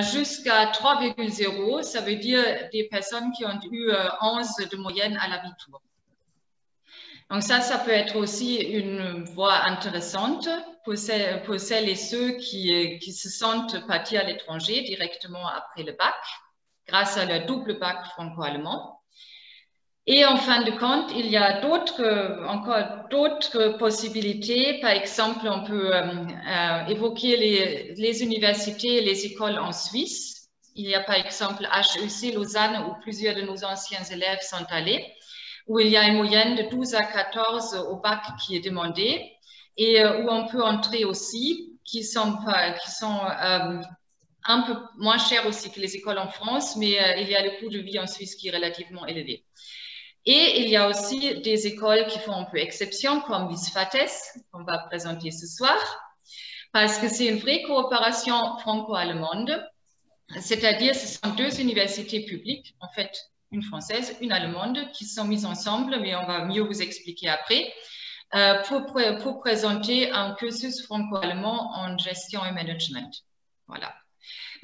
jusqu'à 3,0, ça veut dire des personnes qui ont eu 11 de moyenne à l'abitur. Donc ça peut être aussi une voie intéressante pour celles et ceux qui se sentent partir à l'étranger directement après le bac, grâce à leur double bac franco-allemand. Et en fin de compte, il y a encore d'autres possibilités. Par exemple, on peut évoquer les universités et les écoles en Suisse. Il y a par exemple HEC Lausanne où plusieurs de nos anciens élèves sont allés, où il y a une moyenne de 12 à 14 au bac qui est demandée et où on peut entrer aussi, qui sont un peu moins chers aussi que les écoles en France, mais il y a le coût de vie en Suisse qui est relativement élevé. Et il y a aussi des écoles qui font un peu exception, comme l'ISFATES, qu'on va présenter ce soir, parce que c'est une vraie coopération franco-allemande, c'est-à-dire ce sont deux universités publiques, en fait, une française, une allemande, qui sont mises ensemble, mais on va mieux vous expliquer après, pour présenter un cursus franco-allemand en gestion et management. Voilà.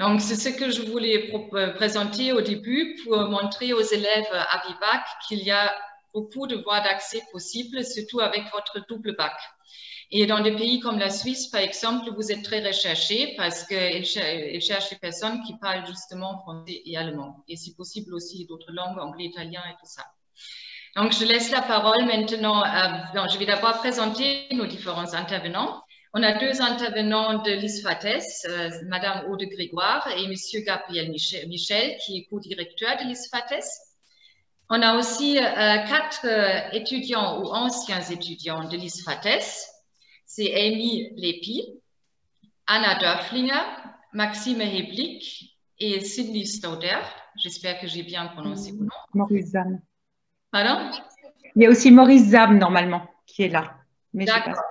Donc, c'est ce que je voulais présenter au début pour montrer aux élèves à Vivac qu'il y a beaucoup de voies d'accès possibles, surtout avec votre double bac. Et dans des pays comme la Suisse, par exemple, vous êtes très recherchés parce qu'ils cherchent des personnes qui parlent justement français et allemand. Et si possible aussi d'autres langues, anglais, italien et tout ça. Donc, je laisse la parole maintenant. Je vais d'abord présenter nos différents intervenants. On a deux intervenants de l'ISFATES, Madame Aude Grégoire et Monsieur Gabriel Michel, qui est co-directeur de l'ISFATES. On a aussi 4 étudiants ou anciens étudiants de l'ISFATES. C'est Amy Lepi, Anna Dörflinger, Maxime Heblik et Sydney Stauder. J'espère que j'ai bien prononcé vos noms. Maurice Zam. Pardon? Il y a aussi Maurice Zam, normalement, qui est là. D'accord.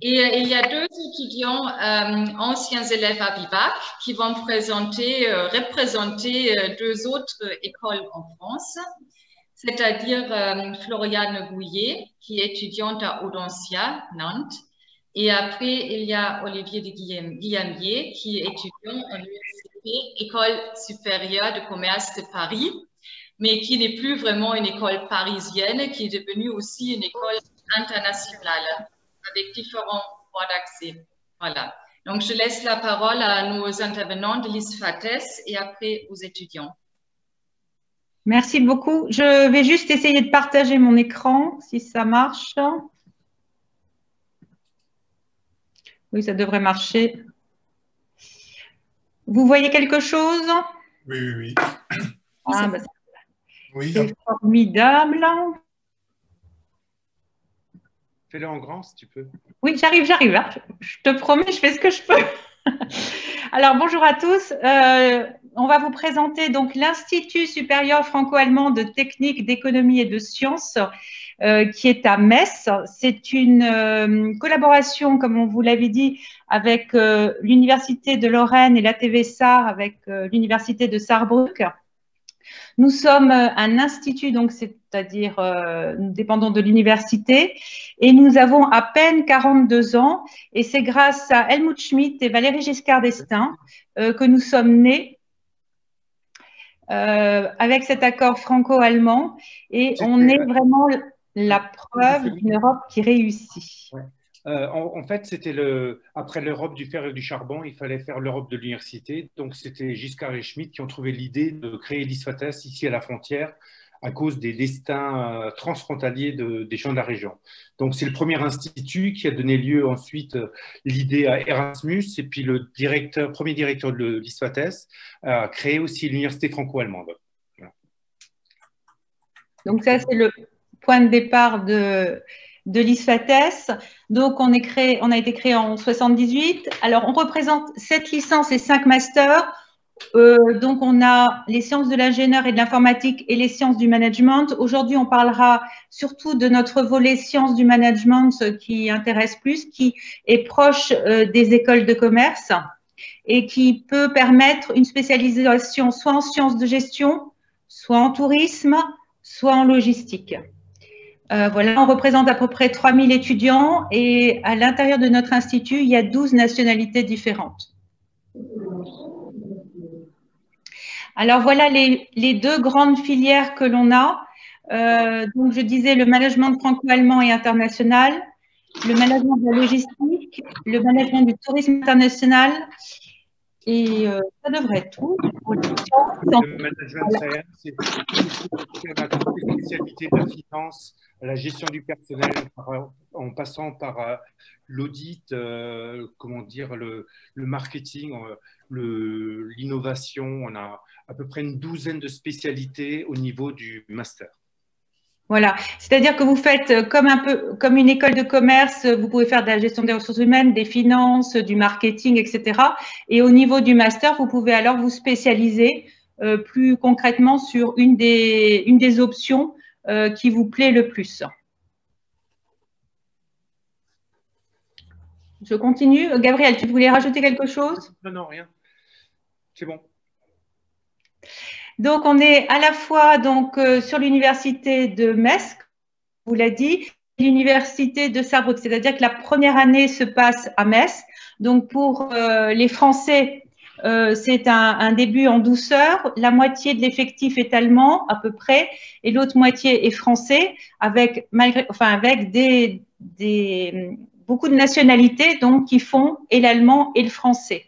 Et il y a 2 étudiants, anciens élèves à Vivac, qui vont représenter 2 autres écoles en France, c'est-à-dire Floriane Gouillet, qui est étudiante à Audencia, Nantes, et après il y a Olivier de Guillamier, qui est étudiant à l'Université École supérieure de commerce de Paris, mais qui n'est plus vraiment une école parisienne, qui est devenue aussi une école internationale, avec différents voies d'accès. Voilà. Donc, je laisse la parole à nos intervenants de l'ISFATES et après aux étudiants. Merci beaucoup. Je vais juste essayer de partager mon écran, si ça marche. Oui, ça devrait marcher. Vous voyez quelque chose? Oui, oui, oui. Ah, bah, Oui. c'est formidable. Fais-le en grand si tu peux. Oui, j'arrive. Je te promets, je fais ce que je peux. Alors, bonjour à tous. On va vous présenter donc l'Institut supérieur franco-allemand de technique, d'économie et de sciences qui est à Metz. C'est une collaboration, comme on vous l'avait dit, avec l'Université de Lorraine et l'ATV Sarre avec l'Université de Sarrebruck. Nous sommes un institut, donc c'est-à-dire nous dépendons de l'université et nous avons à peine 42 ans et c'est grâce à Helmut Schmidt et Valéry Giscard d'Estaing que nous sommes nés avec cet accord franco-allemand et on est vraiment la preuve d'une Europe qui réussit. Ouais. En fait, c'était après l'Europe du fer et du charbon, il fallait faire l'Europe de l'université. Donc, c'était Giscard et Schmitt qui ont trouvé l'idée de créer l'ISFATES ici à la frontière à cause des destins transfrontaliers des gens de la région. Donc, c'est le premier institut qui a donné lieu ensuite l'idée à Erasmus et puis le premier directeur de l'ISFATES a créé aussi l'université franco-allemande. Voilà. Donc, ça, c'est le point de départ de l'ISFATES. Donc, on a été créé en 78. Alors, on représente 7 licences et 5 masters. Donc, on a les sciences de l'ingénieur et de l'informatique et les sciences du management. Aujourd'hui, on parlera surtout de notre volet sciences du management qui intéresse plus, qui est proche des écoles de commerce et qui peut permettre une spécialisation soit en sciences de gestion, soit en tourisme, soit en logistique. Voilà, on représente à peu près 3000 étudiants et à l'intérieur de notre institut, il y a 12 nationalités différentes. Alors voilà les deux grandes filières que l'on a. Donc je disais le management franco-allemand et international, le management de la logistique, le management du tourisme international et ça devrait être tout. Le management CRM, c'est la spécialité de la finance, la gestion du personnel, en passant par l'audit, comment dire, le marketing, l'innovation. On a à peu près une douzaine de spécialités au niveau du master. Voilà, c'est-à-dire que vous faites comme une école de commerce, vous pouvez faire de la gestion des ressources humaines, des finances, du marketing, etc. Et au niveau du master, vous pouvez alors vous spécialiser plus concrètement sur une des options qui vous plaît le plus. Je continue. Gabriel, tu voulais rajouter quelque chose? Non, rien. C'est bon. Donc, on est à la fois sur l'université de Metz, vous l'a dit, l'université de Sarrebruck, c'est-à-dire que la première année se passe à Metz. Donc, pour les Français, c'est un début en douceur. La moitié de l'effectif est allemand, à peu près, et l'autre moitié est français, avec beaucoup de nationalités donc, qui font et l'allemand et le français.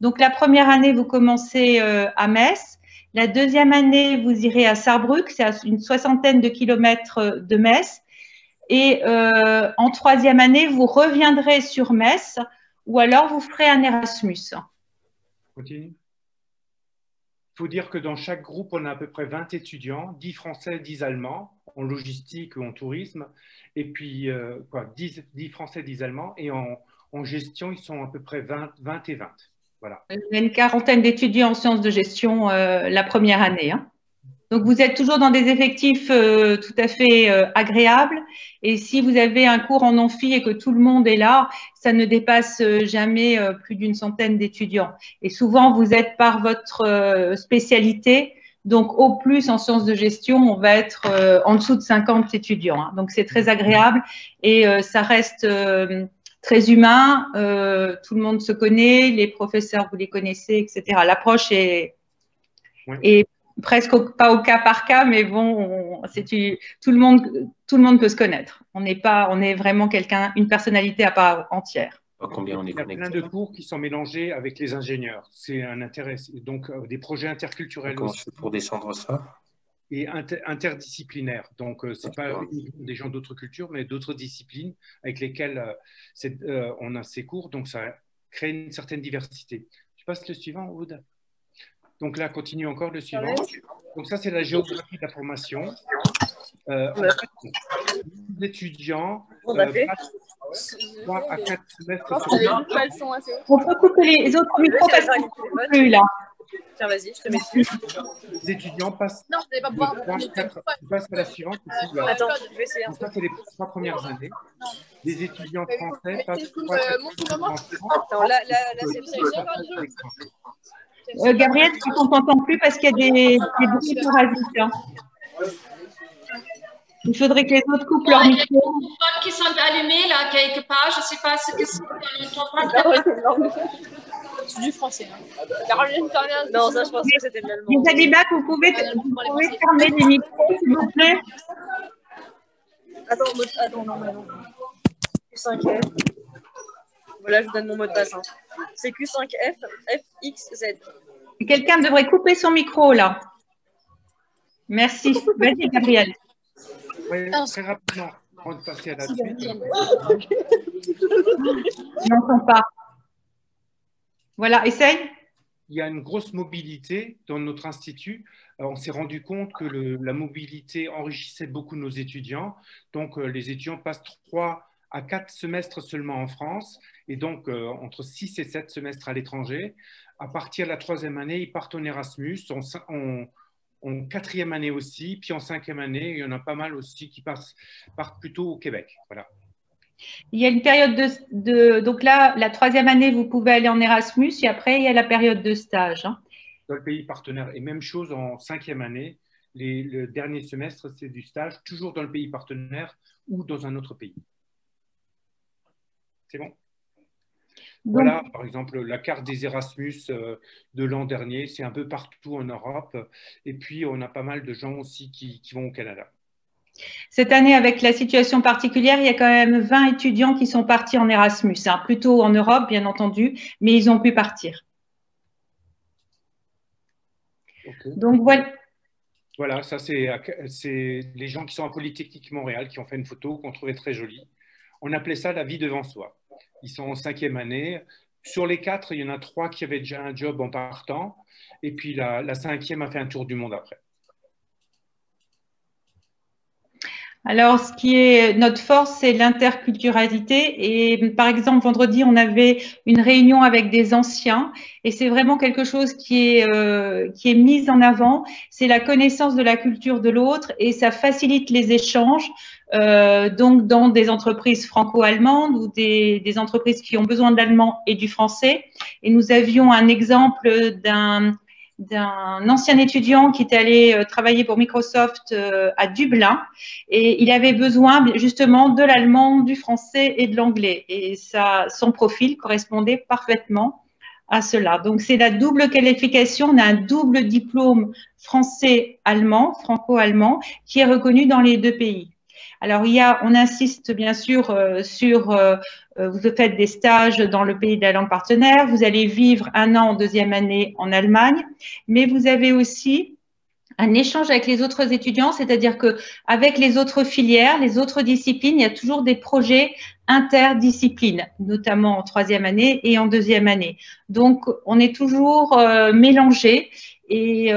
Donc, la première année, vous commencez à Metz. La deuxième année, vous irez à Sarrebruck, c'est à une soixantaine de kilomètres de Metz. Et en troisième année, vous reviendrez sur Metz ou alors vous ferez un Erasmus. Continue. Il faut dire que dans chaque groupe, on a à peu près 20 étudiants, 10 français, 10 allemands, en logistique ou en tourisme, et puis 10 français, 10 allemands, et en gestion, ils sont à peu près 20 et 20. Voilà. Il y a une quarantaine d'étudiants en sciences de gestion la première année. Hein. Donc, vous êtes toujours dans des effectifs tout à fait agréables. Et si vous avez un cours en amphi et que tout le monde est là, ça ne dépasse jamais plus d'une centaine d'étudiants. Et souvent, vous êtes par votre spécialité. Donc, au plus, en sciences de gestion, on va être en dessous de 50 étudiants. Hein. Donc, c'est très agréable et ça reste très humain. Tout le monde se connaît, les professeurs, vous les connaissez, etc. L'approche est presque pas au cas par cas, mais bon, tout le monde peut se connaître. On est vraiment une personnalité à part entière. Combien on est connecté. Il y a plein de cours qui sont mélangés avec les ingénieurs. C'est un intérêt. Donc, des projets interculturels Comment aussi. pour descendre ça? Et interdisciplinaires. Donc, ce n'est pas des gens d'autres cultures, mais d'autres disciplines avec lesquelles on a ces cours. Donc, ça crée une certaine diversité. Je passe le suivant, Aude. Donc là, continue encore le suivant. Donc ça, c'est la géographie de la formation. Les étudiants passent 3 à 4 semestres. On peut couper les autres micros parce qu'on ne peut plus là. Tiens, vas-y, je te mets dessus. Les étudiants passent non, je pas pouvoir. Passe à la suivante. Attends, je vais essayer. Donc ça, c'est les 3 premières années. Les étudiants français passent 3 Attends, là, c'est Gabriel, on ne t'entend plus parce qu'il y a des bruits parasites. Hein. Il faudrait que les autres coupent leur micro. Il y a des téléphones qui sont allumés là, quelque part. Je ne sais pas ce que c'est. On n'entend pas. C'est du français. Hein. Non, ça, je pense que c'était de l'allemand. Les Alibac, vous pouvez fermer les micros, s'il vous plaît. Attends, non. Q5F. Voilà, je vous donne mon mot de passe. Hein. C'est Q5F, FXZ. Quelqu'un devrait couper son micro, là. Merci. Vas-y, Gabriel. Oui, très rapidement, avant de passer à la suite. Je n'entends pas. Voilà, essaye. Il y a une grosse mobilité dans notre institut. On s'est rendu compte que la mobilité enrichissait beaucoup nos étudiants. Donc, les étudiants passent 3 à 4 semestres seulement en France et donc entre 6 et 7 semestres à l'étranger. À partir de la 3e année, ils partent en Erasmus, en 4e année aussi, puis en 5e année, il y en a pas mal aussi qui partent plutôt au Québec. Voilà. Il y a une période donc là, la 3e année, vous pouvez aller en Erasmus et après, il y a la période de stage. Hein. Dans le pays partenaire. Et même chose en 5e année, le dernier semestre, c'est du stage, toujours dans le pays partenaire ou dans un autre pays. C'est bon. Voilà, par exemple, la carte des Erasmus de l'an dernier, c'est un peu partout en Europe. Et puis, on a pas mal de gens aussi qui vont au Canada. Cette année, avec la situation particulière, il y a quand même 20 étudiants qui sont partis en Erasmus, hein, plutôt en Europe, bien entendu, mais ils ont pu partir. Okay. Donc, voilà. Voilà, ça, c'est les gens qui sont à Polytechnique Montréal qui ont fait une photo qu'on trouvait très jolie. On appelait ça la vie devant soi. Ils sont en 5e année. Sur les 4, il y en a 3 qui avaient déjà un job en partant. Et puis la 5e a fait un tour du monde après. Alors, ce qui est notre force, c'est l'interculturalité. Et par exemple, vendredi, on avait une réunion avec des anciens, et c'est vraiment quelque chose qui est mis en avant. C'est la connaissance de la culture de l'autre, et ça facilite les échanges. Donc, dans des entreprises franco-allemandes ou des entreprises qui ont besoin de l'allemand et du français. Et nous avions un exemple d'un ancien étudiant qui était allé travailler pour Microsoft à Dublin, et il avait besoin justement de l'allemand, du français et de l'anglais, et ça, son profil correspondait parfaitement à cela. Donc c'est la double qualification, on a un double diplôme français-allemand, franco-allemand, qui est reconnu dans les deux pays. Alors, on insiste bien sûr vous faites des stages dans le pays de la langue partenaire, vous allez vivre 1 an en 2e année en Allemagne, mais vous avez aussi un échange avec les autres étudiants, c'est-à-dire que avec les autres filières, les autres disciplines, il y a toujours des projets interdisciplines, notamment en 3e année et en 2e année. Donc, on est toujours mélangés. Et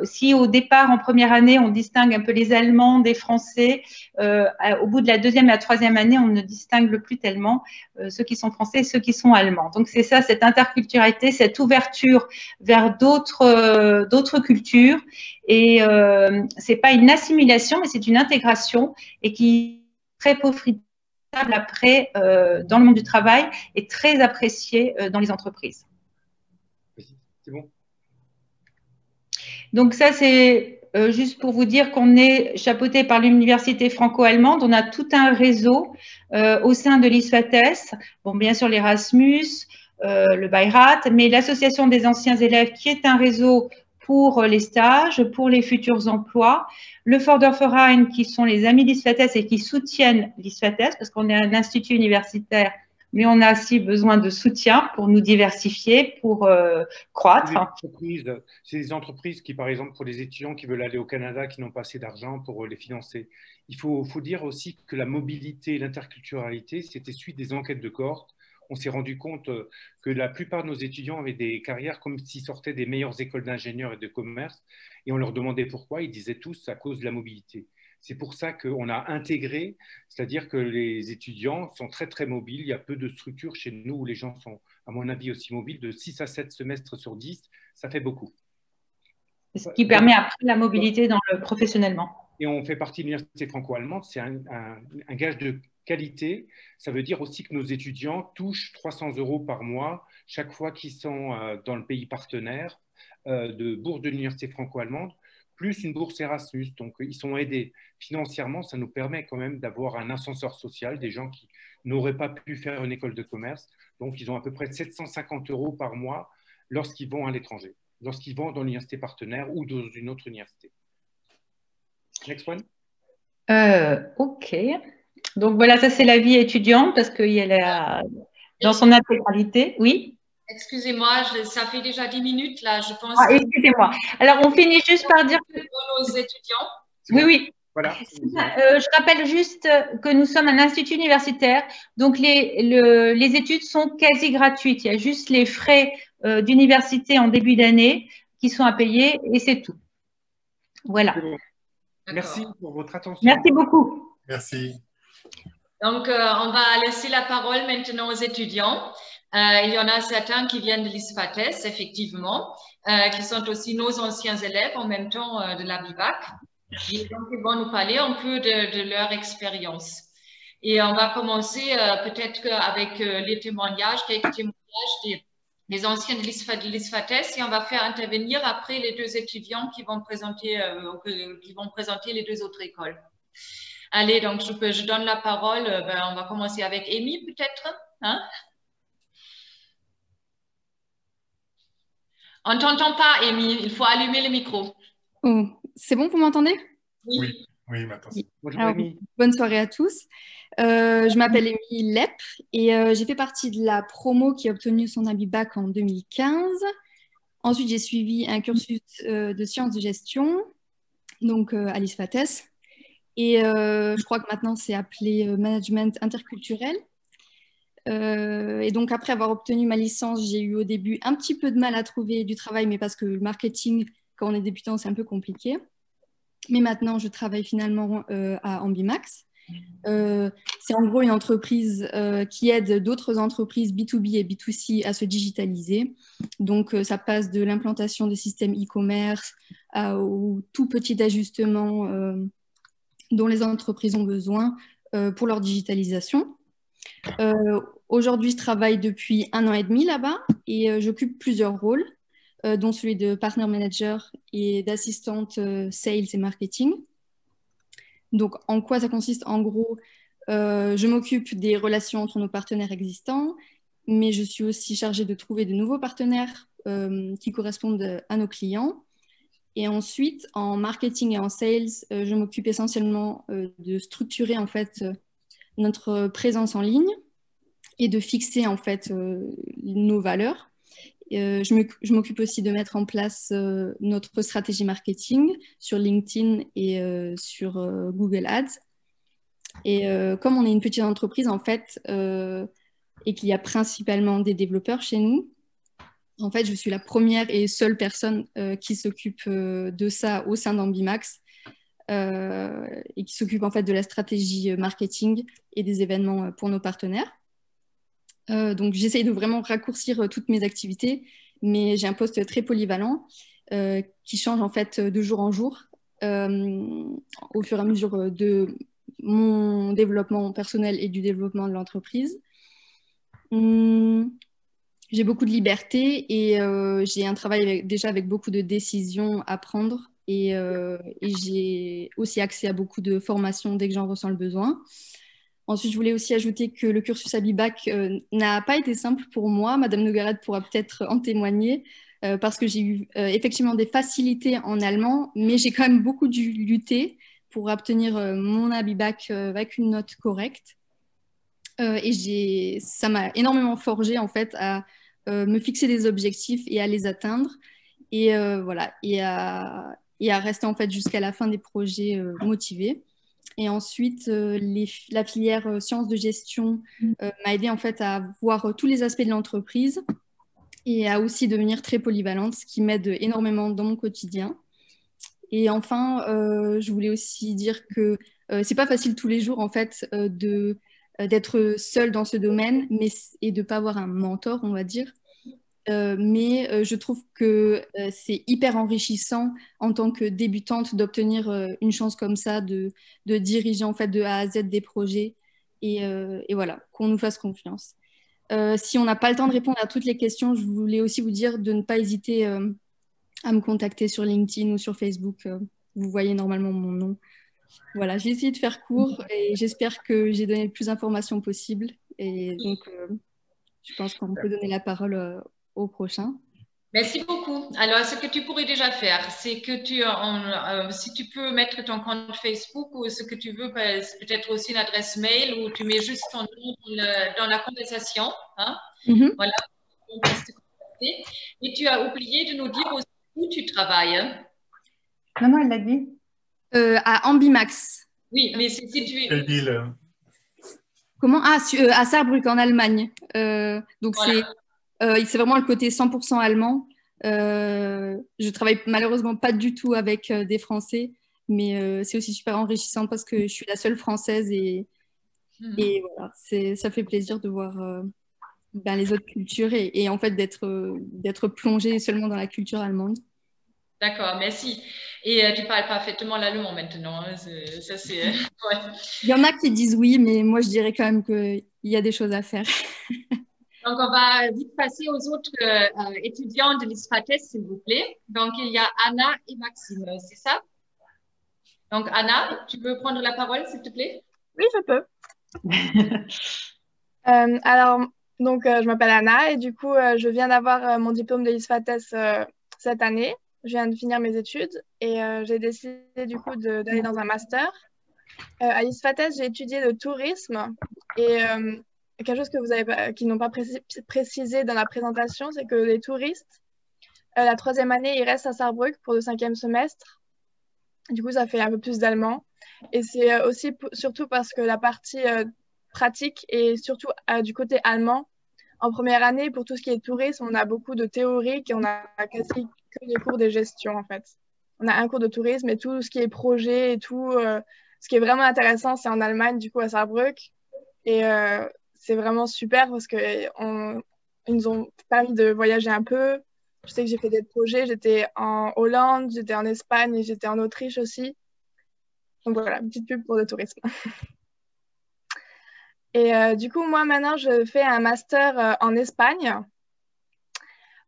si au départ, en première année, on distingue un peu les Allemands des Français, au bout de la 2e et la 3e année, on ne distingue plus tellement ceux qui sont français et ceux qui sont allemands. Donc, c'est ça, cette interculturalité, cette ouverture vers d'autres cultures. Et c'est pas une assimilation, mais c'est une intégration, et qui est très profitable après dans le monde du travail et très appréciée dans les entreprises. C'est bon. Donc ça, c'est juste pour vous dire qu'on est chapeauté par l'Université franco-allemande. On a tout un réseau au sein de l'ISFATES. Bon, bien sûr, l'Erasmus, le Beirat, mais l'association des anciens élèves, qui est un réseau pour les stages, pour les futurs emplois, le Förderverein, qui sont les amis d'ISFATES et qui soutiennent l'ISFATES, parce qu'on est un institut universitaire, mais on a aussi besoin de soutien pour nous diversifier, pour croître. C'est des entreprises qui, par exemple, pour les étudiants qui veulent aller au Canada, qui n'ont pas assez d'argent pour les financer. Il faut dire aussi que la mobilité et l'interculturalité, c'était suite des enquêtes de cohorte. On s'est rendu compte que la plupart de nos étudiants avaient des carrières comme s'ils sortaient des meilleures écoles d'ingénieurs et de commerce. Et on leur demandait pourquoi. Ils disaient tous à cause de la mobilité. C'est pour ça qu'on a intégré, c'est-à-dire que les étudiants sont très, très mobiles. Il y a peu de structures chez nous où les gens sont, à mon avis, aussi mobiles. De 6 à 7 semestres sur 10, ça fait beaucoup. Ce qui permet après la mobilité professionnellement. Et on fait partie de l'université franco-allemande. C'est un gage de qualité. Ça veut dire aussi que nos étudiants touchent 300 € par mois chaque fois qu'ils sont dans le pays partenaire de bourse de l'université franco-allemande, plus une bourse Erasmus. Donc, ils sont aidés financièrement. Ça nous permet quand même d'avoir un ascenseur social, des gens qui n'auraient pas pu faire une école de commerce. Donc, ils ont à peu près 750 € par mois lorsqu'ils vont à l'étranger, lorsqu'ils vont dans l'université partenaire ou dans une autre université. Next one. OK. Donc, voilà, ça, c'est la vie étudiante, parce qu'il y a dans son intégralité. Oui. Excusez-moi, ça fait déjà 10 minutes là, je pense. Ah, excusez-moi. Alors, on finit juste par dire que nos étudiants. Oui, oui. Voilà. Je rappelle juste que nous sommes un institut universitaire, donc les études sont quasi gratuites. Il y a juste les frais d'université en début d'année qui sont à payer, et c'est tout. Voilà. Bon. Merci pour votre attention. Merci beaucoup. Merci. Donc, on va laisser la parole maintenant aux étudiants. Il y en a certains qui viennent de l'ISFATES, effectivement, qui sont aussi nos anciens élèves en même temps de la BIVAC. Et donc, ils vont nous parler un peu de leur expérience. Et on va commencer peut-être avec les témoignages, quelques témoignages des anciens de l'ISFATES, et on va faire intervenir après les 2 étudiants qui vont présenter les 2 autres écoles. Allez, donc je donne la parole. On va commencer avec Amy, peut-être. Hein? On ne t'entend pas, Amy. Il faut allumer le micro. Oh, c'est bon, vous m'entendez? Oui, oui, maintenant. Bonjour, Alors, Amy. bonne soirée à tous. Je m'appelle Émilie Lepp et j'ai fait partie de la promo qui a obtenu son habit bac en 2015. Ensuite, j'ai suivi un cursus de sciences de gestion, donc à l'ISFATES. Et je crois que maintenant, c'est appelé management interculturel. Et donc, après avoir obtenu ma licence, j'ai eu au début un petit peu de mal à trouver du travail, mais parce que le marketing, quand on est débutant, c'est un peu compliqué. Mais maintenant, je travaille finalement à Ambimax. C'est en gros une entreprise qui aide d'autres entreprises B2B et B2C à se digitaliser. Donc, ça passe de l'implantation des systèmes e-commerce aux tout petits ajustements dont les entreprises ont besoin pour leur digitalisation. Aujourd'hui, je travaille depuis 1 an et demi là-bas et j'occupe plusieurs rôles, dont celui de partner manager et d'assistante sales et marketing. Donc, en quoi ça consiste? En gros, je m'occupe des relations entre nos partenaires existants, mais je suis aussi chargée de trouver de nouveaux partenaires qui correspondent à nos clients. Et ensuite, en marketing et en sales, je m'occupe essentiellement de structurer en fait notre présence en ligne et de fixer en fait nos valeurs. Je m'occupe aussi de mettre en place notre stratégie marketing sur LinkedIn et sur Google Ads. Et comme on est une petite entreprise en fait et qu'il y a principalement des développeurs chez nous, en fait, je suis la première et seule personne qui s'occupe de ça au sein d'Ambimax et qui s'occupe en fait de la stratégie marketing et des événements pour nos partenaires. Donc, j'essaye de vraiment raccourcir toutes mes activités, mais j'ai un poste très polyvalent qui change en fait de jour en jour au fur et à mesure de mon développement personnel et du développement de l'entreprise. J'ai beaucoup de liberté et j'ai un travail déjà avec beaucoup de décisions à prendre et j'ai aussi accès à beaucoup de formations dès que j'en ressens le besoin. Ensuite, je voulais aussi ajouter que le cursus Abibac n'a pas été simple pour moi. Madame Noguerat pourra peut-être en témoigner parce que j'ai eu effectivement des facilités en allemand, mais j'ai quand même beaucoup dû lutter pour obtenir mon Abibac avec une note correcte. Et ça m'a énormément forgé en fait à me fixer des objectifs et à les atteindre et voilà et à rester en fait jusqu'à la fin des projets motivés. Et ensuite la filière sciences de gestion m'a aidé en fait à voir tous les aspects de l'entreprise et à aussi devenir très polyvalente, ce qui m'aide énormément dans mon quotidien. Et enfin je voulais aussi dire que c'est pas facile tous les jours en fait d'être seule dans ce domaine et de ne pas avoir un mentor, on va dire. Mais je trouve que c'est hyper enrichissant en tant que débutante d'obtenir une chance comme ça, de diriger en fait de A à Z des projets et voilà, qu'on nous fasse confiance. Si on n'a pas le temps de répondre à toutes les questions, je voulais aussi vous dire de ne pas hésiter à me contacter sur LinkedIn ou sur Facebook. Vous voyez normalement mon nom. Voilà, j'ai essayé de faire court et j'espère que j'ai donné le plus d'informations possible. Et donc, je pense qu'on peut donner la parole au prochain. Merci beaucoup. Alors, ce que tu pourrais déjà faire, c'est que si tu peux mettre ton compte Facebook ou ce que tu veux, peut-être aussi une adresse mail où tu mets juste ton nom dans la conversation. Hein? Voilà, on puisse te contacter. Et tu as oublié de nous dire aussi où tu travailles. Hein? Non, elle l'a dit. À Ambimax. Oui, mais c'est situé. Quelle ville? Comment? Ah, à Saarbrück, en Allemagne. Donc, Voilà. c'est vraiment le côté 100% allemand. Je travaille malheureusement pas du tout avec des Français, mais c'est aussi super enrichissant parce que je suis la seule Française et voilà, ça fait plaisir de voir les autres cultures et en fait d'être plongée seulement dans la culture allemande. D'accord, merci. Et tu parles parfaitement l'allemand maintenant. Hein, ça, c'est, ouais. Il y en a qui disent oui, mais moi je dirais quand même qu'il y a des choses à faire. Donc, on va vite passer aux autres étudiants de l'ISFATES, s'il vous plaît. Donc, il y a Anna et Maxime, c'est ça? Donc, Anna, tu veux prendre la parole, s'il te plaît? Oui, je peux. Alors, donc, je m'appelle Anna et du coup, je viens d'avoir mon diplôme de l'ISFATES cette année. Je viens de finir mes études et j'ai décidé du coup d'aller dans un master. À l'ISFATES, j'ai étudié le tourisme et quelque chose que vous avez qui n'ont pas précisé dans la présentation, c'est que les touristes, la 3e année, ils restent à Sarrebruck pour le 5e semestre. Du coup, ça fait un peu plus d'allemand. Et c'est aussi surtout parce que la partie pratique est surtout du côté allemand. En première année, pour tout ce qui est tourisme, on a beaucoup de théorique et on a quasi que des cours de gestion en fait. On a un cours de tourisme et tout ce qui est projet et tout, ce qui est vraiment intéressant, c'est en Allemagne, du coup à Saarbrück. Et c'est vraiment super parce qu'ils nous ont permis de voyager un peu. Je sais que j'ai fait des projets, j'étais en Hollande, j'étais en Espagne et j'étais en Autriche aussi. Donc voilà, une petite pub pour le tourisme. Et du coup, moi maintenant, je fais un master en Espagne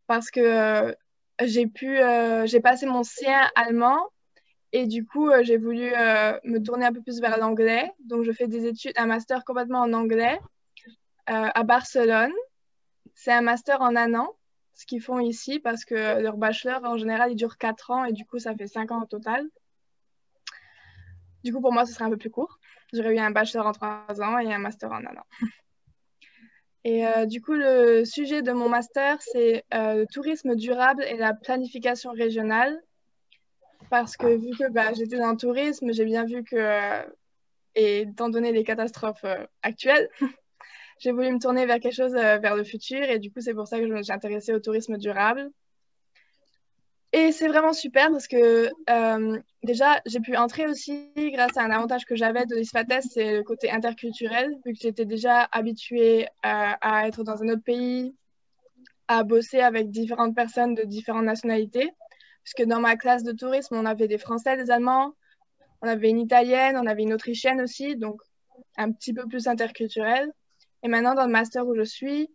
parce que j'ai passé mon C1 allemand et du coup, j'ai voulu me tourner un peu plus vers l'anglais. Donc, je fais des études, un master complètement en anglais à Barcelone. C'est un master en un an, ce qu'ils font ici parce que leur bachelor, en général, il dure 4 ans et du coup, ça fait 5 ans au total. Du coup, pour moi, ce serait un peu plus court. J'aurais eu un bachelor en 3 ans et un master en un an. Et du coup, le sujet de mon master, c'est le tourisme durable et la planification régionale. Parce que vu que j'étais dans le tourisme, j'ai bien vu que, et étant donné les catastrophes actuelles, j'ai voulu me tourner vers quelque chose vers le futur. Et du coup, c'est pour ça que je me suis intéressée au tourisme durable. Et c'est vraiment super parce que déjà, j'ai pu entrer aussi grâce à un avantage que j'avais de l'ISFATES, c'est le côté interculturel, vu que j'étais déjà habituée à être dans un autre pays, à bosser avec différentes personnes de différentes nationalités. Puisque dans ma classe de tourisme, on avait des Français, des Allemands, on avait une Italienne, on avait une Autrichienne aussi, donc un petit peu plus interculturel. Et maintenant, dans le master où je suis,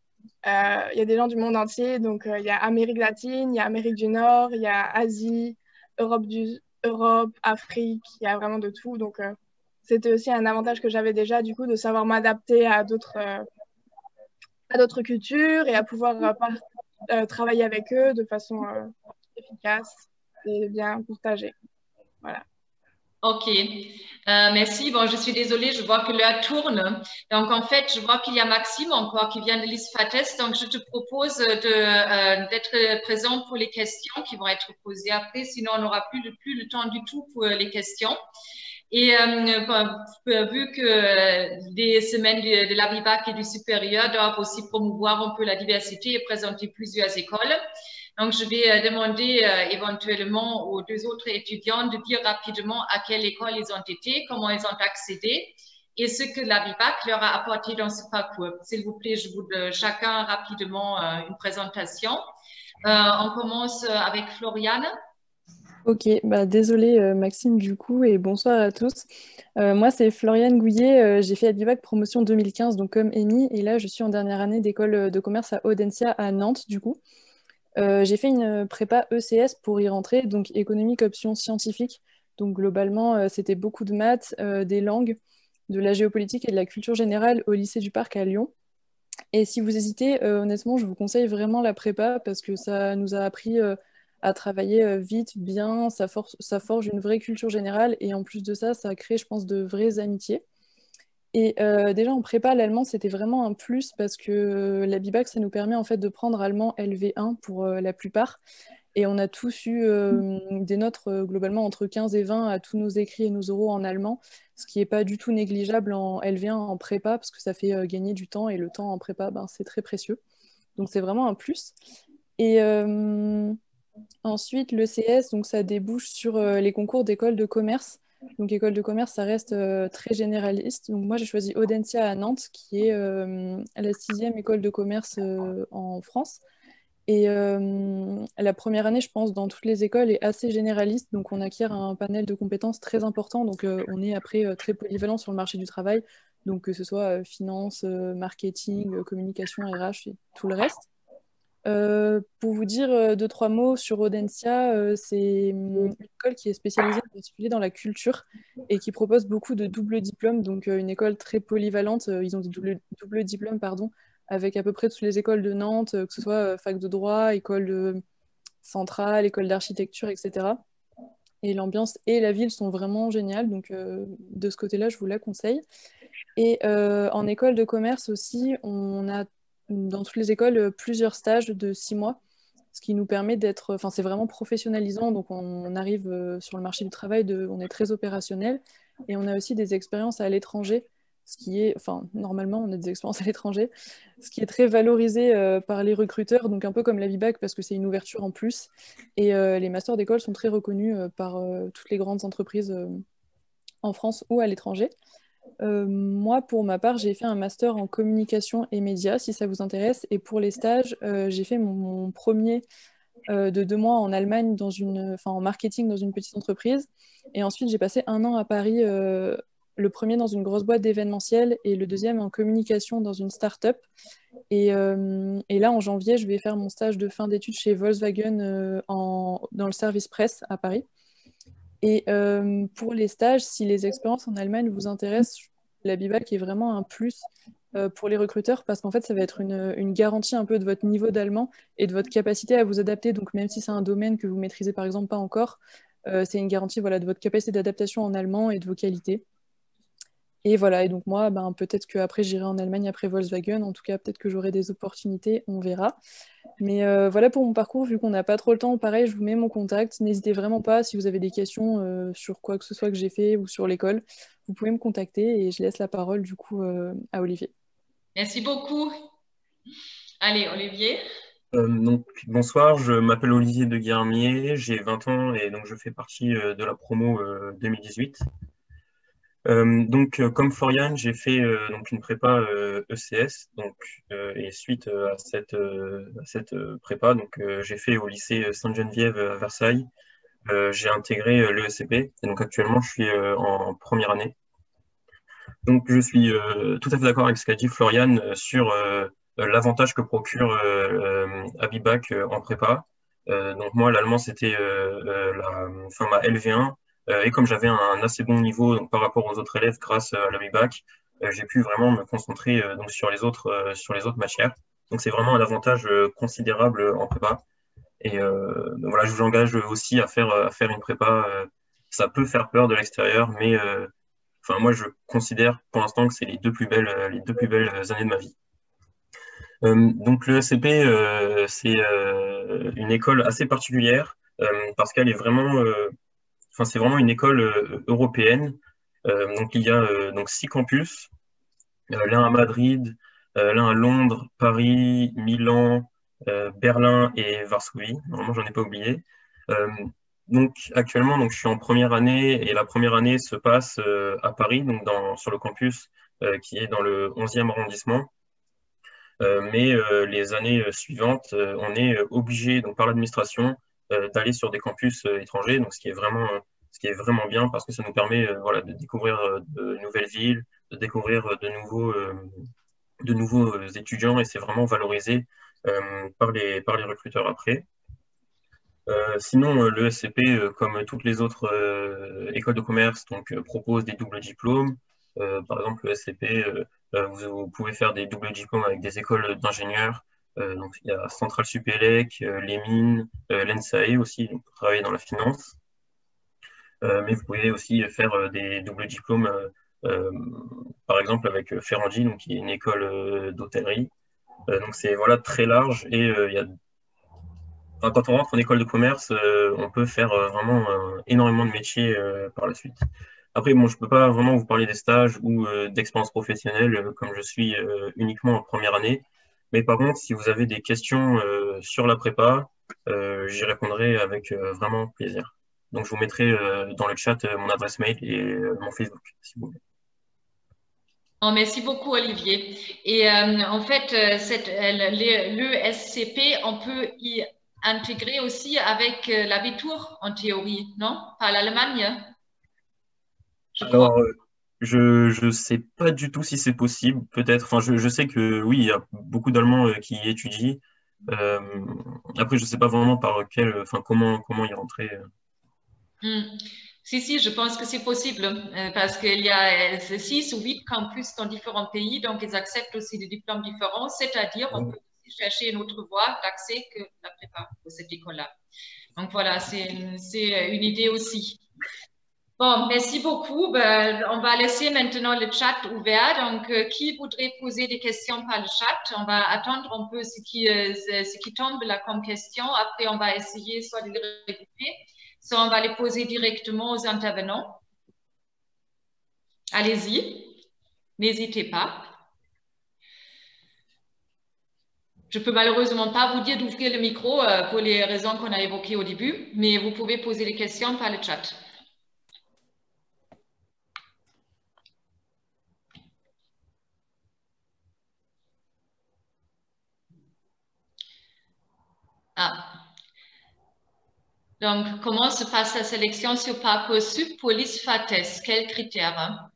il y a des gens du monde entier. Donc, il y a Amérique latine, il y a Amérique du Nord, il y a Asie, Europe, Afrique, il y a vraiment de tout. Donc, c'était aussi un avantage que j'avais déjà, du coup, de savoir m'adapter à d'autres cultures et à pouvoir travailler avec eux de façon efficace et bien partagée. Voilà. Ok, merci. Bon, je suis désolée, je vois que l'heure tourne. Donc, en fait, je vois qu'il y a Maxime encore qui vient de l'ISFATES. Donc, je te propose d'être présent pour les questions qui vont être posées après. Sinon, on n'aura plus le temps du tout pour les questions. Et vu que les semaines de la VIVAC et du supérieur doivent aussi promouvoir un peu la diversité et présenter plusieurs écoles, donc je vais demander éventuellement aux 2 autres étudiants de dire rapidement à quelle école ils ont été, comment ils ont accédé et ce que la VIVAC leur a apporté dans ce parcours. S'il vous plaît, je vous donne chacun rapidement une présentation. On commence avec Floriane. Ok, désolée Maxime du coup et bonsoir à tous. Moi c'est Floriane Gouillet, j'ai fait la VIVAC promotion 2015 donc comme Amy et là je suis en dernière année d'école de commerce à Audencia à Nantes du coup. J'ai fait une prépa ECS pour y rentrer, donc économique option scientifique. Donc globalement c'était beaucoup de maths, des langues, de la géopolitique et de la culture générale au lycée du Parc à Lyon. Et si vous hésitez, honnêtement je vous conseille vraiment la prépa parce que ça nous a appris à travailler vite, bien, ça forge une vraie culture générale et en plus de ça, ça crée, je pense, de vraies amitiés. Et déjà en prépa, l'allemand, c'était vraiment un plus parce que la BIBAC, ça nous permet en fait de prendre allemand LV1 pour la plupart. Et on a tous eu des notes globalement entre 15 et 20 à tous nos écrits et nos oraux en allemand, ce qui n'est pas du tout négligeable en LV1 en prépa parce que ça fait gagner du temps et le temps en prépa, c'est très précieux. Donc c'est vraiment un plus. Et ensuite, le CS, donc ça débouche sur les concours d'école de commerce. Donc école de commerce, ça reste très généraliste. Donc moi, j'ai choisi Audencia à Nantes, qui est la 6e école de commerce en France. Et la première année, je pense, dans toutes les écoles, est assez généraliste. Donc on acquiert un panel de compétences très important. Donc on est après très polyvalent sur le marché du travail. Donc que ce soit finance, marketing, communication, RH et tout le reste. Pour vous dire 2-3 mots sur Audencia, c'est une école qui est spécialisée en particulier dans la culture et qui propose beaucoup de doubles diplômes, donc une école très polyvalente. Ils ont des doubles diplômes, pardon, avec à peu près toutes les écoles de Nantes, que ce soit fac de droit, école centrale, école d'architecture, etc. Et l'ambiance et la ville sont vraiment géniales. Donc, de ce côté-là, je vous la conseille. Et en école de commerce aussi, on a dans toutes les écoles plusieurs stages de 6 mois, ce qui nous permet d'être, enfin c'est vraiment professionnalisant, donc on arrive sur le marché du travail, on est très opérationnel, et on a aussi des expériences à l'étranger, ce qui est, enfin normalement on a des expériences à l'étranger, ce qui est très valorisé par les recruteurs, donc un peu comme la VBAC parce que c'est une ouverture en plus, et les masters d'école sont très reconnus par toutes les grandes entreprises en France ou à l'étranger. Moi, pour ma part, j'ai fait un master en communication et médias, si ça vous intéresse. Et pour les stages, j'ai fait mon premier de 2 mois en Allemagne, en marketing dans une petite entreprise. Et ensuite, j'ai passé 1 an à Paris, le premier dans une grosse boîte d'événementiel et le deuxième en communication dans une start-up. Et là, en janvier, je vais faire mon stage de fin d'études chez Volkswagen dans le service presse à Paris. Et pour les stages, si les expériences en Allemagne vous intéressent, la BIBAC est vraiment un plus pour les recruteurs parce qu'en fait, ça va être une garantie un peu de votre niveau d'allemand et de votre capacité à vous adapter. Donc, même si c'est un domaine que vous maîtrisez par exemple pas encore, c'est une garantie voilà, de votre capacité d'adaptation en allemand et de vos qualités. Et voilà, et donc moi, peut-être qu'après j'irai en Allemagne après Volkswagen, en tout cas peut-être que j'aurai des opportunités, on verra. Mais voilà pour mon parcours, vu qu'on n'a pas trop le temps, pareil, je vous mets mon contact. N'hésitez vraiment pas, si vous avez des questions sur quoi que ce soit que j'ai fait ou sur l'école, vous pouvez me contacter et je laisse la parole du coup à Olivier. Merci beaucoup. Allez, Olivier. Donc, bonsoir, je m'appelle Olivier de Guillermier, j'ai 20 ans et donc je fais partie de la promo 2018. Comme Florian, j'ai fait donc une prépa ECS, et suite à cette prépa, j'ai fait au lycée Sainte-Geneviève à Versailles. J'ai intégré l'ESCP et donc actuellement je suis en première année. Donc je suis tout à fait d'accord avec ce qu'a dit Florian sur l'avantage que procure Abibac en prépa. Donc moi l'allemand c'était ma LV1. Et comme j'avais un assez bon niveau donc, par rapport aux autres élèves grâce à la BIBAC, j'ai pu vraiment me concentrer donc, sur les autres matières. Donc c'est vraiment un avantage considérable en prépa. Et donc, voilà, je vous engage aussi à faire une prépa. Ça peut faire peur de l'extérieur, mais moi je considère pour l'instant que c'est les deux plus belles années de ma vie. Donc le SCP, c'est une école assez particulière parce qu'elle est vraiment c'est vraiment une école européenne. Donc, il y a 6 campus, l'un à Madrid, l'un à Londres, Paris, Milan, Berlin et Varsovie. Normalement, j'en ai pas oublié. Donc, actuellement, je suis en première année et la première année se passe à Paris, donc sur le campus qui est dans le 11e arrondissement. Mais les années suivantes, on est obligé, donc par l'administration, d'aller sur des campus étrangers, donc ce qui est vraiment bien parce que ça nous permet de découvrir de nouvelles villes, de découvrir de nouveaux étudiants et c'est vraiment valorisé par les recruteurs après. Sinon, l'ESCP, comme toutes les autres écoles de commerce, propose des doubles diplômes. Par exemple, l'ESCP, vous pouvez faire des doubles diplômes avec des écoles d'ingénieurs. Donc, il y a Centrale Supélec, les mines, l'ENSAE aussi, donc, pour travailler dans la finance. Mais vous pouvez aussi faire des doubles diplômes, par exemple avec Ferrandi, donc, qui est une école d'hôtellerie. Donc, c'est très large et quand on rentre en école de commerce, on peut faire vraiment énormément de métiers par la suite. Après, je ne peux pas vraiment vous parler des stages ou d'expérience professionnelle comme je suis uniquement en première année. Mais par contre, si vous avez des questions sur la prépa, j'y répondrai avec vraiment plaisir. Donc, je vous mettrai dans le chat mon adresse mail et mon Facebook, si vous voulez. Oh, merci beaucoup, Olivier. Et en fait, l'ESCP, on peut y intégrer aussi avec l'abitur en théorie, non? Par l'Allemagne? Alors, je ne sais pas du tout si c'est possible, peut-être. Je sais que oui, il y a beaucoup d'Allemands qui y étudient. Après, je ne sais pas vraiment comment y rentrer. Si, je pense que c'est possible parce qu'il y a 6 ou 8 campus dans différents pays, donc ils acceptent aussi des diplômes différents, c'est-à-dire on peut chercher une autre voie d'accès que la prépa pour cette école-là. Donc voilà, c'est une idée aussi. Bon, merci beaucoup. Ben, on va laisser maintenant le chat ouvert. Donc, qui voudrait poser des questions par le chat? On va attendre un peu ce qui tombe là comme question. Après, on va essayer soit de les regrouper, soit on va les poser directement aux intervenants. Allez-y, n'hésitez pas. Je peux malheureusement pas vous dire d'ouvrir le micro pour les raisons qu'on a évoquées au début, mais vous pouvez poser les questions par le chat. Ah. Donc, comment se passe la sélection sur Parcoursup pour l'ISFATES? Quels critères?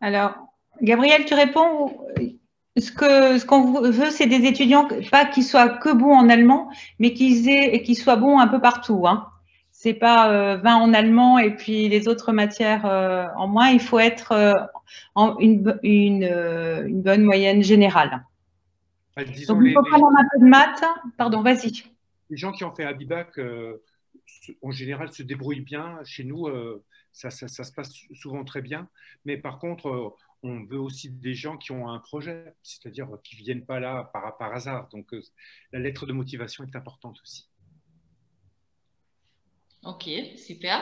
Alors, Gabriel, tu réponds. Ce qu'on veut, c'est des étudiants, pas qui soient que bons en allemand, mais qui soient bons un peu partout. Hein. C'est pas 20 en allemand et puis les autres matières en moins. Il faut être en une bonne moyenne générale. Disons, donc, il faut prendre un peu de maths. Pardon, vas-y. Les gens qui ont fait Abibac, en général, se débrouillent bien. Chez nous, ça se passe souvent très bien. Mais par contre, on veut aussi des gens qui ont un projet, c'est-à-dire qui ne viennent pas là par hasard. Donc, la lettre de motivation est importante aussi. Ok, super.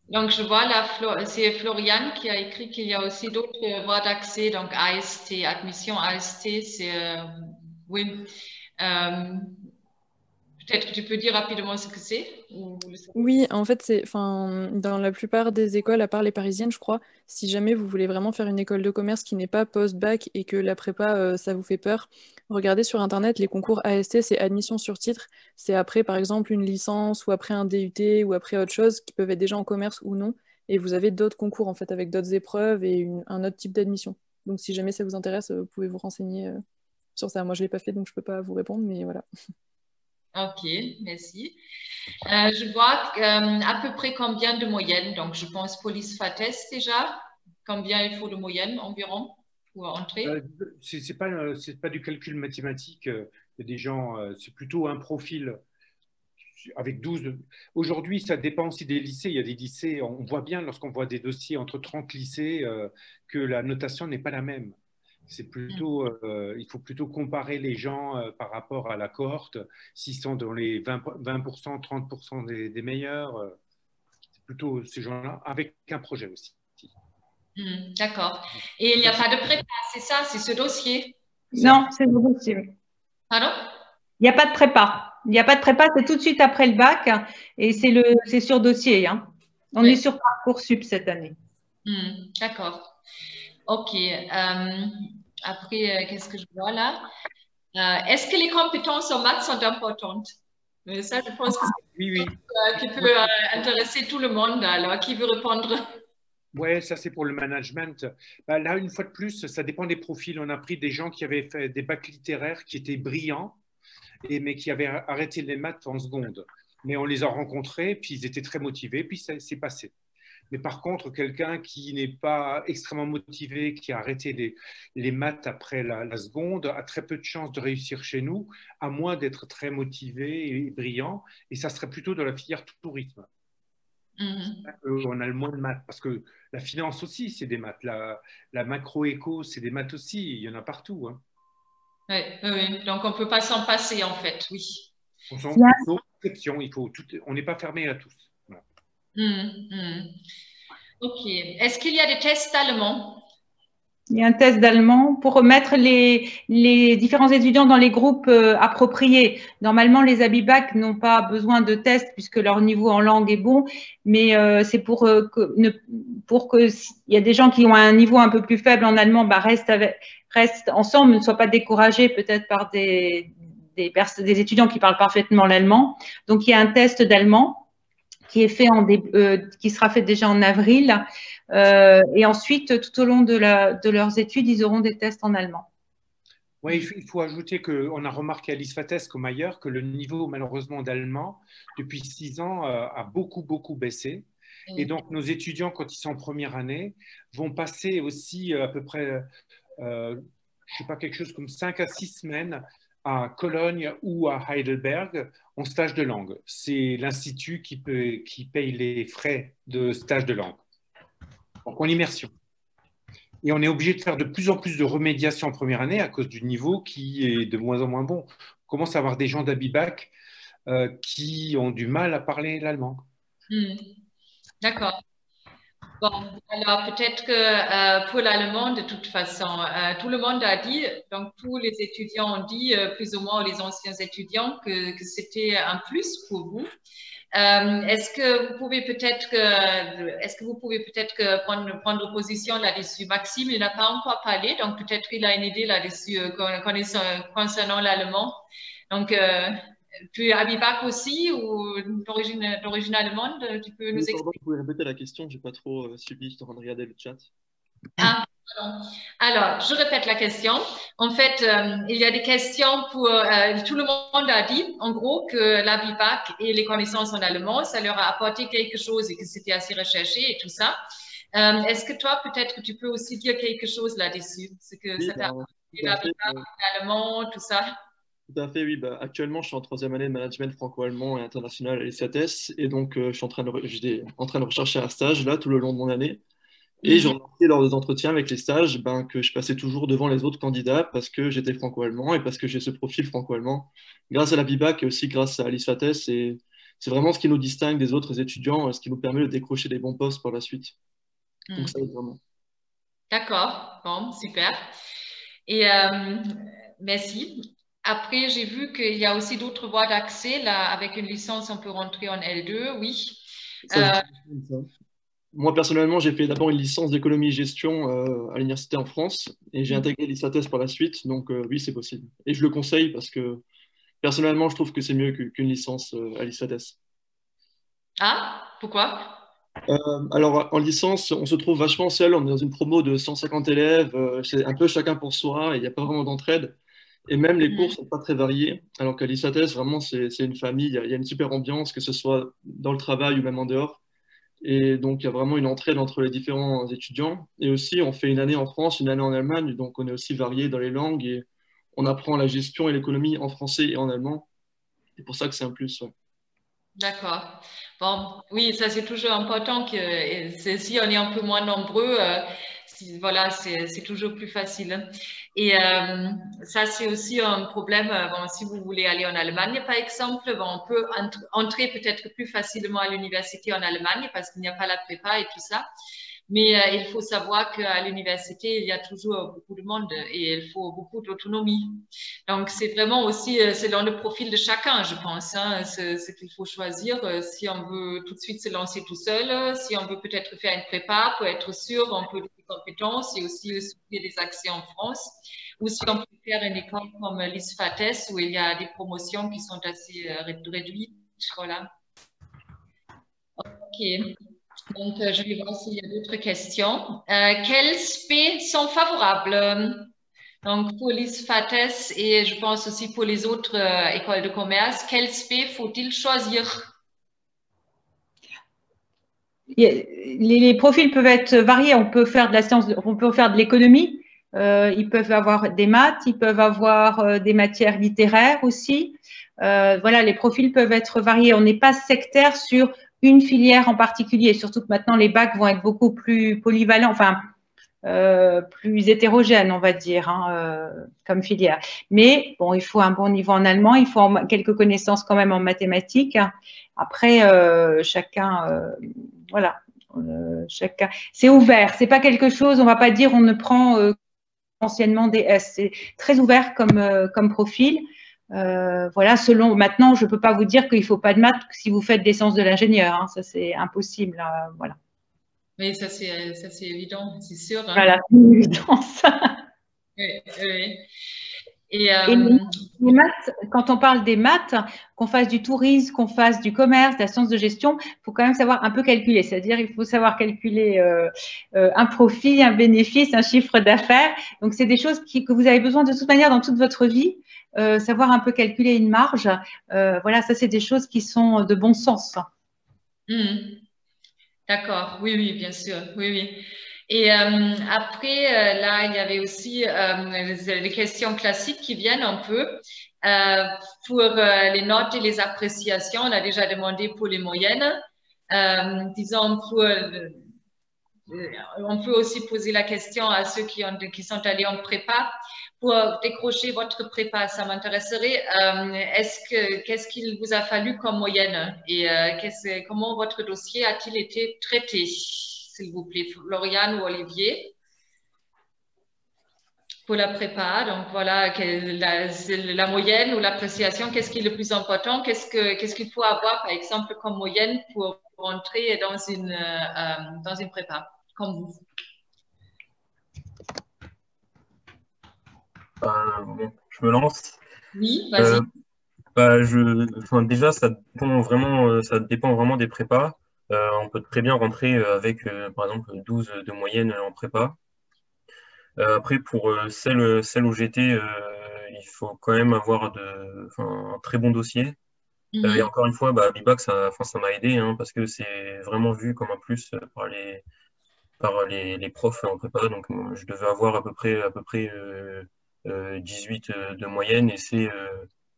Donc, je vois là, c'est Florian qui a écrit qu'il y a aussi d'autres voies d'accès, donc AST, admission AST, c'est oui. Peut-être que tu peux dire rapidement ce que c'est? Oui, en fait, dans la plupart des écoles, à part les parisiennes, je crois, si jamais vous voulez vraiment faire une école de commerce qui n'est pas post-bac et que la prépa, ça vous fait peur, regardez sur Internet, les concours AST, c'est admission sur titre. C'est après, par exemple, une licence ou après un DUT ou après autre chose qui peuvent être déjà en commerce ou non. Et vous avez d'autres concours, en fait, avec d'autres épreuves et un autre type d'admission. Donc, si jamais ça vous intéresse, vous pouvez vous renseigner sur ça. Moi, je ne l'ai pas fait, donc je ne peux pas vous répondre, mais voilà. Ok, merci. Je vois à peu près combien de moyenne, donc je pense police FATES déjà, combien il faut de moyenne environ pour entrer? C'est pas du calcul mathématique. Il y a des gens, c'est plutôt un profil avec 12. Aujourd'hui, ça dépend aussi des lycées. Il y a des lycées, on voit bien lorsqu'on voit des dossiers entre 30 lycées que la notation n'est pas la même. C'est plutôt, il faut plutôt comparer les gens par rapport à la cohorte. S'ils sont dans les 20%, 30% des meilleurs, c'est plutôt ces gens-là, avec un projet aussi. D'accord. Et il n'y a pas de prépa, c'est ça, c'est ce dossier? Non, c'est le dossier. Pardon? Il n'y a pas de prépa. Il n'y a pas de prépa, c'est tout de suite après le bac et c'est sur dossier. Hein. On est sur Parcoursup cette année. D'accord. Ok. Après, qu'est-ce que je vois là? Est-ce que les compétences en maths sont importantes? Mais ça, je pense que c'est oui. Qui peut intéresser tout le monde. Alors, qui veut répondre? Ouais, ça c'est pour le management. Bah, là, une fois de plus, ça dépend des profils. On a pris des gens qui avaient fait des bacs littéraires, qui étaient brillants, mais qui avaient arrêté les maths en seconde. Mais on les a rencontrés, puis ils étaient très motivés, puis ça s'est passé. Mais par contre, quelqu'un qui n'est pas extrêmement motivé, qui a arrêté les maths après la seconde, a très peu de chances de réussir chez nous, à moins d'être très motivé et brillant. Et ça serait plutôt dans la filière tourisme. On a le moins de maths, parce que la finance aussi, c'est des maths. La macro-éco, c'est des maths aussi. Il y en a partout. Hein. Oui. Donc, on ne peut pas s'en passer, en fait, oui. On s'en faut exception. On n'est pas fermé à tous. Voilà. Ok. Est-ce qu'il y a des tests d'allemand? Il y a un test d'allemand pour remettre les différents étudiants dans les groupes appropriés. Normalement, les Abibac n'ont pas besoin de tests puisque leur niveau en langue est bon, mais c'est pour que s'il y a des gens qui ont un niveau un peu plus faible en allemand, restent ensemble, ne soient pas découragés peut-être par des étudiants qui parlent parfaitement l'allemand. Donc, il y a un test d'allemand qui est fait qui sera fait déjà en avril. Et ensuite, tout au long de leurs études, ils auront des tests en allemand. Oui, il faut ajouter qu'on a remarqué à l'ISFATES comme ailleurs que le niveau, malheureusement, d'allemand, depuis 6 ans, a beaucoup, beaucoup baissé. Et donc, nos étudiants, quand ils sont en première année, vont passer aussi à peu près je sais pas, quelque chose comme 5 à 6 semaines à Cologne ou à Heidelberg en stage de langue. C'est l'institut qui paye les frais de stage de langue. Donc en immersion. Et on est obligé de faire de plus en plus de remédiation en première année à cause du niveau qui est de moins en moins bon. On commence à avoir des gens d'Abibac qui ont du mal à parler l'allemand. D'accord. Bon, alors peut-être que pour l'allemand, de toute façon, tout le monde a dit, donc tous les étudiants ont dit, plus ou moins les anciens étudiants, que c'était un plus pour vous. Est-ce que vous pouvez peut-être prendre position là-dessus? Maxime, il n'a pas encore parlé, donc peut-être il a une idée là-dessus concernant l'allemand. Donc, tu es Abibac aussi ou d'origine allemande? Tu peux nous expliquer? Pardon, vous pouvez répéter la question, j'ai pas trop suivi, je suis en train de regarder le chat. Ah, pardon. Alors, je répète la question. En fait, il y a des questions pour tout le monde a dit, en gros, que l'Abibac et les connaissances en allemand, ça leur a apporté quelque chose et que c'était assez recherché et tout ça. Est-ce que toi, peut-être que tu peux aussi dire quelque chose là-dessus? C'est que Oui, ça t'a apporté l'Abibac, l'allemand, tout ça? Tout à fait, oui. Actuellement, je suis en troisième année de management franco-allemand et international à l'ESATES. Et donc, je suis j'étais en train de rechercher un stage là tout le long de mon année. Et j'ai remarqué lors des entretiens avec les stages que je passais toujours devant les autres candidats parce que j'étais franco-allemand et parce que j'ai ce profil franco-allemand. Grâce à l'Abibac et aussi grâce à l'ISFATES, c'est vraiment ce qui nous distingue des autres étudiants, ce qui nous permet de décrocher des bons postes par la suite. Donc, ça aide vraiment. D'accord, bon, super. Et merci. Après, j'ai vu qu'il y a aussi d'autres voies d'accès. Là, avec une licence, on peut rentrer en L2, oui. Moi, personnellement, j'ai fait d'abord une licence d'économie et gestion à l'université en France et j'ai intégré l'ISFATES par la suite. Donc, oui, c'est possible. Et je le conseille parce que, personnellement, je trouve que c'est mieux qu'une licence à l'ISFATES. Ah, pourquoi? Alors, en licence, on se trouve vachement seul. On est dans une promo de 150 élèves. C'est un peu chacun pour soi et il n'y a pas vraiment d'entraide. Et même les cours ne sont pas très variés. Alors qu'à l'ISFATES, vraiment, c'est une famille. Il y a une super ambiance, que ce soit dans le travail ou même en dehors. Et donc, il y a vraiment une entraide entre les différents étudiants. Et aussi, on fait une année en France, une année en Allemagne. Donc, on est aussi varié dans les langues et on apprend la gestion et l'économie en français et en allemand. C'est pour ça que c'est un plus. Ouais. D'accord. Bon, oui, ça c'est toujours important que si on est un peu moins nombreux, voilà, c'est toujours plus facile. Et ça c'est aussi un problème. Bon, si vous voulez aller en Allemagne, par exemple, bon, on peut entrer peut-être plus facilement à l'université en Allemagne parce qu'il n'y a pas la prépa et tout ça. Mais il faut savoir qu'à l'université, il y a toujours beaucoup de monde et il faut beaucoup d'autonomie. Donc, c'est vraiment aussi selon le profil de chacun, je pense, hein, ce qu'il faut choisir. Si on veut tout de suite se lancer tout seul, si on veut peut-être faire une prépa pour être sûr un peu des compétences et aussi soutenir des accès en France, ou si on peut faire une école comme l'ISFATES où il y a des promotions qui sont assez réduites. Voilà. OK. Donc, je vais voir s'il y a d'autres questions. Quels spé sont favorables? Donc, pour l'ISFATES et je pense aussi pour les autres écoles de commerce, quel spé faut-il choisir? Les profils peuvent être variés. On peut faire de la science, on peut faire de l'économie. Ils peuvent avoir des maths, ils peuvent avoir des matières littéraires aussi. Voilà, les profils peuvent être variés. On n'est pas sectaire sur une filière en particulier, surtout que maintenant les bacs vont être beaucoup plus polyvalents, enfin plus hétérogènes, on va dire, hein, comme filière. Mais bon, il faut un bon niveau en allemand, il faut quelques connaissances quand même en mathématiques. Après, chacun, voilà, chacun. C'est ouvert, c'est pas quelque chose. On va pas dire on ne prend anciennement des S. C'est très ouvert comme profil. Voilà, selon maintenant, je ne peux pas vous dire qu'il ne faut pas de maths si vous faites des sciences de l'ingénieur, hein, ça c'est impossible, voilà. Oui, ça c'est évident, c'est sûr. Hein. Voilà, c'est une évidence. Oui, oui. Et les maths, quand on parle des maths, qu'on fasse du tourisme, qu'on fasse du commerce, de la science de gestion, il faut quand même savoir un peu calculer. C'est-à-dire, il faut savoir calculer un profit, un bénéfice, un chiffre d'affaires. Donc, c'est des choses que vous avez besoin de toute manière dans toute votre vie. Savoir un peu calculer une marge. Voilà, ça, c'est des choses qui sont de bon sens. D'accord, oui, oui, bien sûr, oui, oui. Et après, là, il y avait aussi les questions classiques qui viennent un peu. Pour les notes et les appréciations, on a déjà demandé pour les moyennes. Disons, on peut aussi poser la question à ceux qui sont allés en prépa. Pour décrocher votre prépa, ça m'intéresserait. Qu'est-ce qu'il vous a fallu comme moyenne et comment votre dossier a-t-il été traité, s'il vous plaît, Floriane ou Olivier, pour la prépa? Donc voilà, la moyenne ou l'appréciation, qu'est-ce qui est le plus important? Qu'est-ce qu'il faut avoir, par exemple, comme moyenne pour entrer dans une prépa, comme vous? Bon, je me lance. Oui, vas-y. Déjà, ça dépend vraiment des prépas. On peut très bien rentrer avec, par exemple, 12 de moyenne en prépa. Après, pour celle où j'étais, il faut quand même avoir un très bon dossier. Et encore une fois, Bibac, ça m'a aidé, hein, parce que c'est vraiment vu comme un plus par les profs en prépa. Donc, je devais avoir à peu près 18 de moyenne, et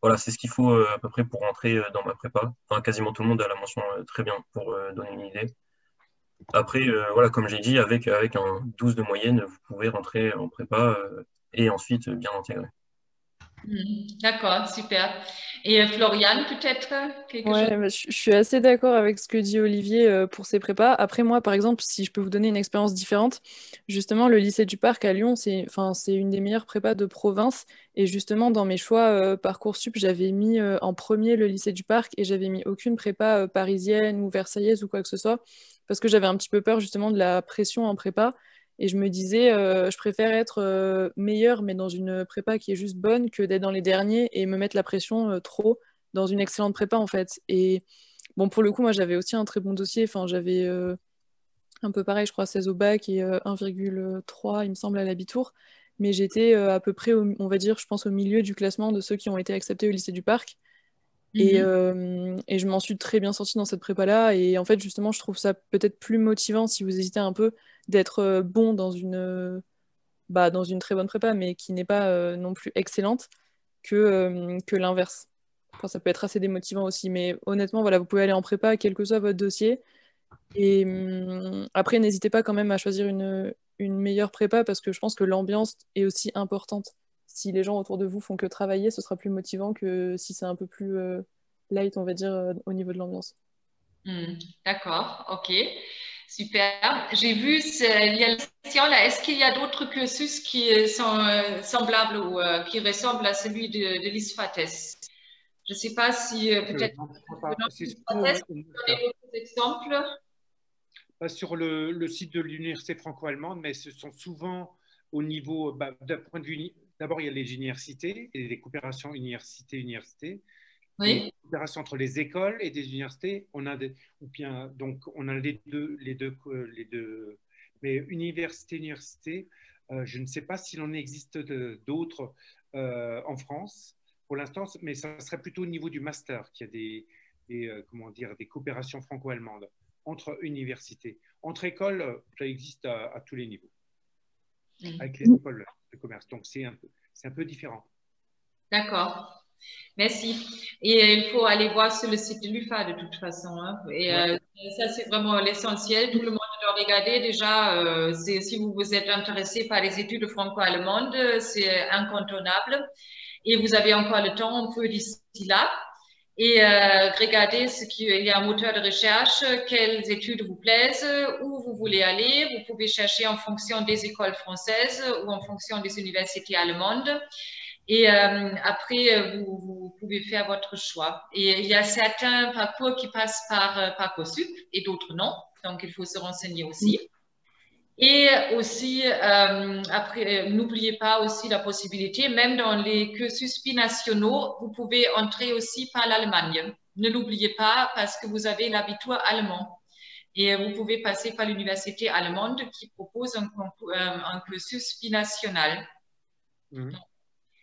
voilà, c'est ce qu'il faut à peu près pour rentrer dans ma prépa. Enfin, quasiment tout le monde a la mention très bien pour donner une idée. Après, voilà, comme j'ai dit, avec un 12 de moyenne, vous pouvez rentrer en prépa et ensuite bien intégrer. D'accord, super. Et Floriane, peut-être quelque chose? Ouais, je suis assez d'accord avec ce que dit Olivier pour ses prépas. Après, moi, par exemple, si je peux vous donner une expérience différente, justement, le lycée du Parc à Lyon, c'est une des meilleures prépas de province. Et justement, dans mes choix Parcoursup, j'avais mis en premier le lycée du Parc et j'avais mis aucune prépa parisienne ou versaillaise ou quoi que ce soit, parce que j'avais un petit peu peur justement de la pression en prépa. Et je me disais, je préfère être meilleure, mais dans une prépa qui est juste bonne, que d'être dans les derniers et me mettre la pression trop dans une excellente prépa en fait. Et bon, pour le coup, moi j'avais aussi un très bon dossier. Enfin, j'avais un peu pareil, je crois, 16 au bac et 1,3, il me semble, à l'Abitur. Mais j'étais à peu près, on va dire, je pense, au milieu du classement de ceux qui ont été acceptés au lycée du Parc. Et je m'en suis très bien sortie dans cette prépa-là. Et en fait, justement, je trouve ça peut-être plus motivant si vous hésitez un peu d'être bon dans une très bonne prépa, mais qui n'est pas non plus excellente, que l'inverse. Enfin, ça peut être assez démotivant aussi, mais honnêtement, voilà, vous pouvez aller en prépa, quel que soit votre dossier. Et après, n'hésitez pas quand même à choisir une meilleure prépa, parce que je pense que l'ambiance est aussi importante. Si les gens autour de vous font que travailler, ce sera plus motivant que si c'est un peu plus light, on va dire, au niveau de l'ambiance. D'accord, ok. Super. J'ai vu, il y a la question là, est-ce qu'il y a d'autres cursus qui sont semblables ou qui ressemblent à celui de l'ISFATES? Je ne sais pas si peut-être donner d'autres exemples. Sur le site de l'université franco-allemande, mais ce sont souvent au niveau, d'un point de vue, d'abord il y a les universités et les coopérations université-université. Oui. Et coopération entre les écoles et des universités, on a les deux. Mais université, je ne sais pas s'il en existe d'autres en France pour l'instant, mais ça serait plutôt au niveau du master qu'il y a des coopérations franco-allemandes entre universités. Entre écoles, ça existe à tous les niveaux, avec les écoles de commerce. Donc c'est un peu différent. D'accord. Merci. Et il faut aller voir sur le site de l'UFA de toute façon. Hein. Et ça, c'est vraiment l'essentiel. Tout le monde doit regarder. Déjà, si vous vous êtes intéressé par les études franco-allemandes, c'est incontournable. Et vous avez encore le temps un peu d'ici là. Et regardez il y a un moteur de recherche, quelles études vous plaisent, où vous voulez aller. Vous pouvez chercher en fonction des écoles françaises ou en fonction des universités allemandes. Et après, vous pouvez faire votre choix. Et il y a certains parcours qui passent par Parcoursup et d'autres non. Donc, il faut se renseigner aussi. Et aussi, après, n'oubliez pas aussi la possibilité, même dans les cursus binationaux, vous pouvez entrer aussi par l'Allemagne. Ne l'oubliez pas parce que vous avez l'habitat allemand. Et vous pouvez passer par l'université allemande qui propose un cursus binational.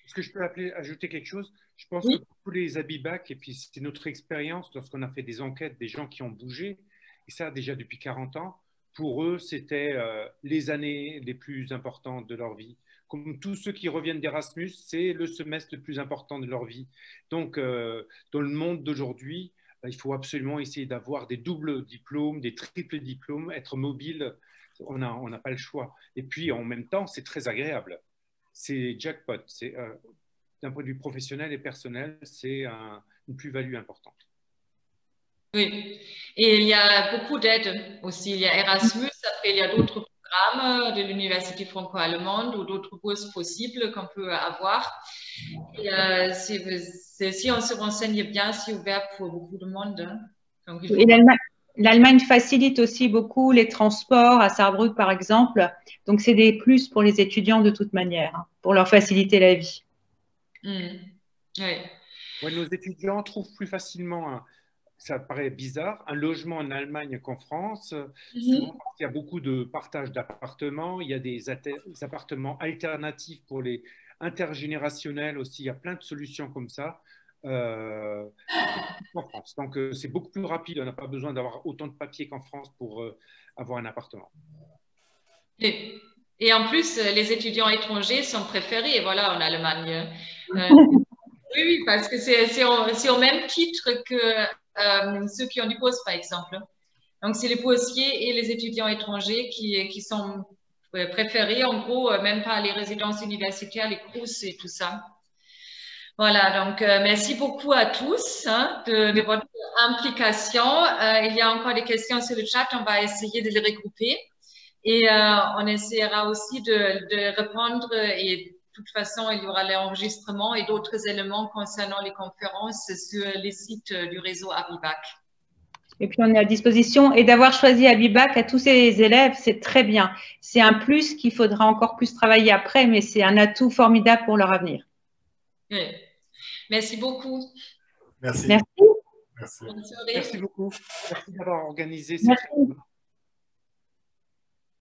Est-ce que je peux ajouter quelque chose? Je pense que pour les Abibac, et puis c'est notre expérience lorsqu'on a fait des enquêtes des gens qui ont bougé, et ça déjà depuis 40 ans, pour eux, c'était les années les plus importantes de leur vie. Comme tous ceux qui reviennent d'Erasmus, c'est le semestre le plus important de leur vie. Donc, dans le monde d'aujourd'hui, il faut absolument essayer d'avoir des doubles diplômes, des triples diplômes, être mobile. On n'a pas le choix. Et puis, en même temps, c'est très agréable. C'est jackpot. D'un point de vue professionnel et personnel, c'est une plus-value importante. Oui, et il y a beaucoup d'aides aussi. Il y a Erasmus, après il y a d'autres programmes de l'Université franco-allemande ou d'autres bourses possibles qu'on peut avoir. Et si on se renseigne bien, c'est ouvert pour beaucoup de monde. Hein. Donc, Et l'Allemagne facilite aussi beaucoup les transports à Saarbrück, par exemple. Donc, c'est des plus pour les étudiants de toute manière, hein, pour leur faciliter la vie. Oui. Ouais, nos étudiants trouvent plus facilement, ça paraît bizarre, un logement en Allemagne qu'en France. Souvent, parce qu'il y a beaucoup de partage d'appartements, il y a des appartements alternatifs pour les intergénérationnels aussi. Il y a plein de solutions comme ça en France. Donc, c'est beaucoup plus rapide. On n'a pas besoin d'avoir autant de papiers qu'en France pour avoir un appartement. Et en plus, les étudiants étrangers sont préférés, voilà, en Allemagne. Oui, parce que c'est au même titre que ceux qui ont du poste, par exemple. Donc, c'est les postiers et les étudiants étrangers qui sont préférés, en gros, même par les résidences universitaires, les CRUS et tout ça. Voilà, donc merci beaucoup à tous de votre implication. Il y a encore des questions sur le chat, on va essayer de les regrouper. Et on essaiera aussi de répondre et de toute façon, il y aura l'enregistrement et d'autres éléments concernant les conférences sur les sites du réseau Abibac. Et puis, on est à disposition. Et d'avoir choisi Abibac à tous ces élèves, c'est très bien. C'est un plus qu'il faudra encore plus travailler après, mais c'est un atout formidable pour leur avenir. Oui. Merci beaucoup. Merci. Merci. Merci. Merci beaucoup. Merci d'avoir organisé cette réunion.